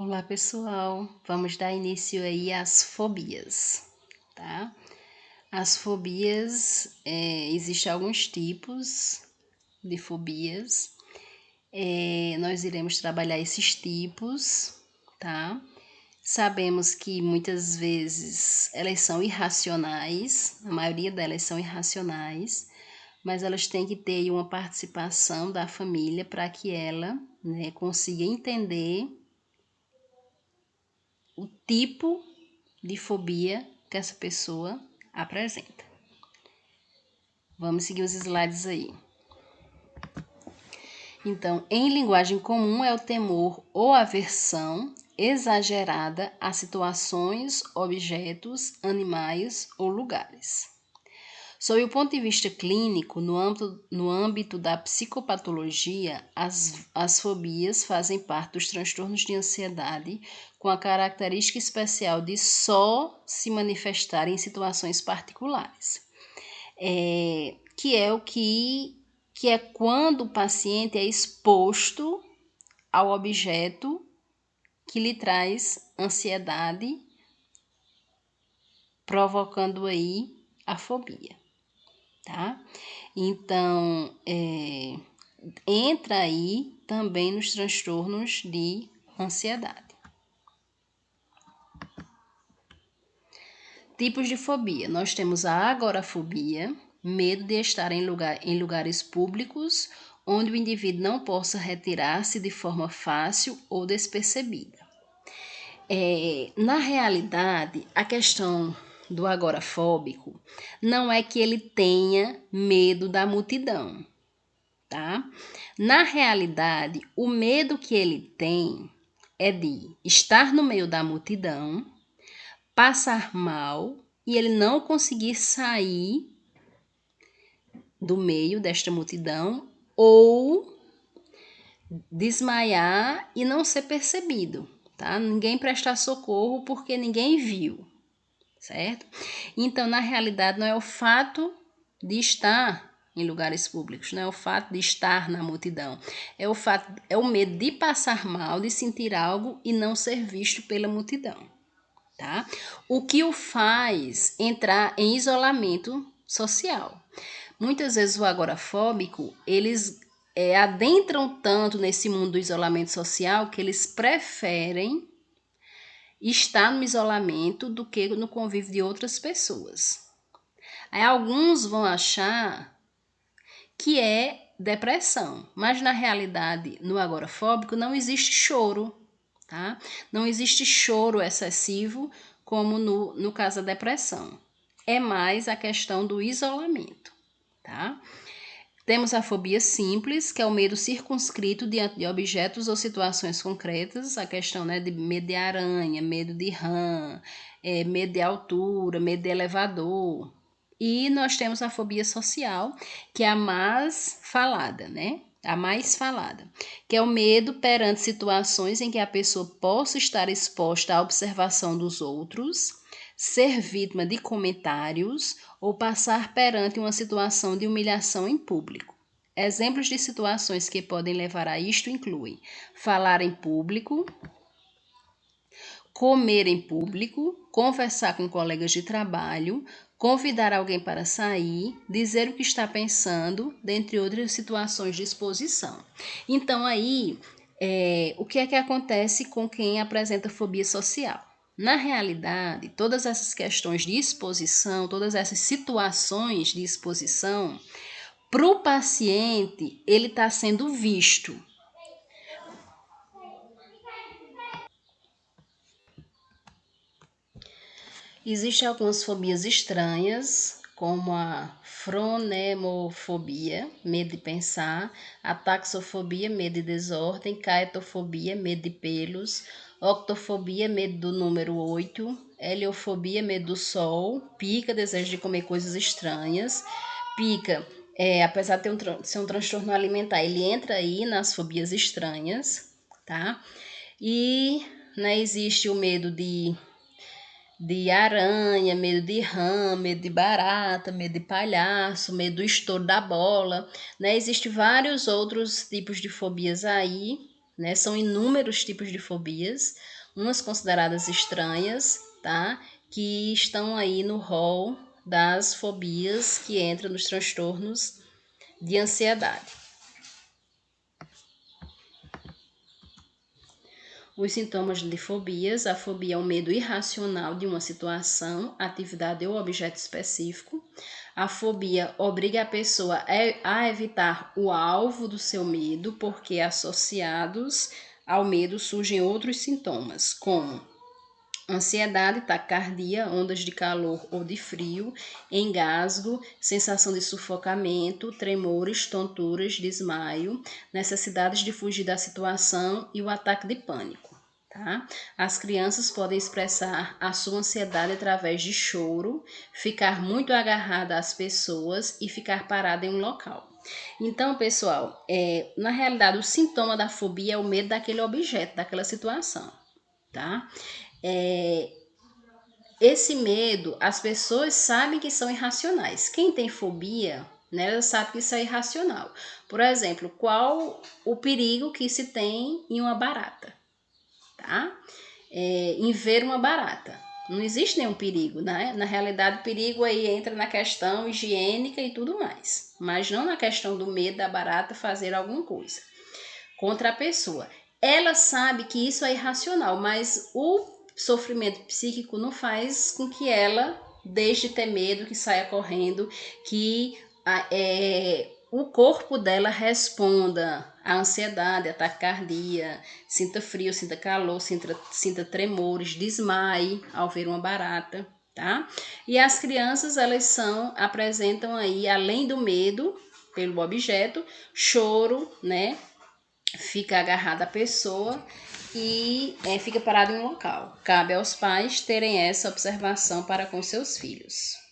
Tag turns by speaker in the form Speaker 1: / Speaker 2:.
Speaker 1: Olá, pessoal. Vamos dar início aí às fobias, tá? As fobias, existem alguns tipos de fobias. Nós iremos trabalhar esses tipos, tá? Sabemos que muitas vezes elas são irracionais, a maioria delas são irracionais, mas elas têm que ter uma participação da família para que ela, né, consiga entender o tipo de fobia que essa pessoa apresenta. Vamos seguir os slides aí. Então, em linguagem comum é o temor ou aversão exagerada a situações, objetos, animais ou lugares. Sob o ponto de vista clínico, no âmbito da psicopatologia, as fobias fazem parte dos transtornos de ansiedade, com a característica especial de só se manifestar em situações particulares. Que é quando o paciente é exposto ao objeto que lhe traz ansiedade, provocando aí a fobia. Tá? Então, entra aí também nos transtornos de ansiedade. Tipos de fobia. Nós temos a agorafobia, medo de estar em lugares públicos onde o indivíduo não possa retirar-se de forma fácil ou despercebida. Na realidade, a questão do agorafóbico não é que ele tenha medo da multidão, tá? Na realidade, o medo que ele tem é de estar no meio da multidão, passar mal e ele não conseguir sair do meio desta multidão ou desmaiar e não ser percebido, tá? Ninguém prestar socorro porque ninguém viu, certo? Então, na realidade, não é o fato de estar em lugares públicos, não é o fato de estar na multidão, é o medo de passar mal, de sentir algo e não ser visto pela multidão, tá? O que o faz entrar em isolamento social. Muitas vezes o agorafóbico, eles adentram tanto nesse mundo do isolamento social que eles preferem estar no isolamento do que no convívio de outras pessoas. Aí alguns vão achar que é depressão, mas na realidade, no agorafóbico não existe choro, tá? Não existe choro excessivo como no caso da depressão. É mais a questão do isolamento, tá? Temos a fobia simples, que é o medo circunscrito diante de objetos ou situações concretas, a questão, né, de medo de aranha, medo de rã, medo de altura, medo de elevador. E nós temos a fobia social, que é a mais falada, né? A mais falada, que é o medo perante situações em que a pessoa possa estar exposta à observação dos outros, ser vítima de comentários ou passar perante uma situação de humilhação em público. Exemplos de situações que podem levar a isto incluem falar em público, comer em público, conversar com colegas de trabalho, convidar alguém para sair, dizer o que está pensando, dentre outras situações de exposição. Então, aí, o que é que acontece com quem apresenta fobia social? Na realidade, todas essas questões de exposição, todas essas situações de exposição, para o paciente, ele está sendo visto. Existem algumas fobias estranhas, como a fronemofobia, medo de pensar, a taxofobia, medo de desordem, caetofobia, medo de pelos, octofobia, medo do número 8, heliofobia, medo do sol, pica, desejo de comer coisas estranhas. Pica, apesar de ser um transtorno alimentar, ele entra aí nas fobias estranhas, tá? E, né, existe o medo de aranha, medo de rã, medo de barata, medo de palhaço, medo do estouro da bola, né? Existem vários outros tipos de fobias aí, né? São inúmeros tipos de fobias, umas consideradas estranhas, tá? Que estão aí no rol das fobias que entram nos transtornos de ansiedade. Os sintomas de fobias: a fobia é o medo irracional de uma situação, atividade ou objeto específico. A fobia obriga a pessoa a evitar o alvo do seu medo, porque associados ao medo surgem outros sintomas, como ansiedade, taquicardia, ondas de calor ou de frio, engasgo, sensação de sufocamento, tremores, tonturas, desmaio, necessidades de fugir da situação e o ataque de pânico. Tá? As crianças podem expressar a sua ansiedade através de choro, ficar muito agarrada às pessoas e ficar parada em um local. Então, pessoal, na realidade, o sintoma da fobia é o medo daquele objeto, daquela situação. Tá? Esse medo, as pessoas sabem que são irracionais. Quem tem fobia, né, ela sabe que isso é irracional. Por exemplo, qual o perigo que se tem em uma barata, tá? Em ver uma barata. Não existe nenhum perigo, né? Na realidade, o perigo aí entra na questão higiênica e tudo mais, mas não na questão do medo da barata fazer alguma coisa contra a pessoa. Ela sabe que isso é irracional, mas o sofrimento psíquico não faz com que ela deixe de ter medo, que saia correndo, que o corpo dela responda à ansiedade, à taquicardia, sinta frio, sinta calor, sinta tremores, desmaie ao ver uma barata, tá? E as crianças, elas apresentam aí, além do medo pelo objeto, choro, né? Fica agarrada à pessoa e fica parado em um local. Cabe aos pais terem essa observação para com seus filhos.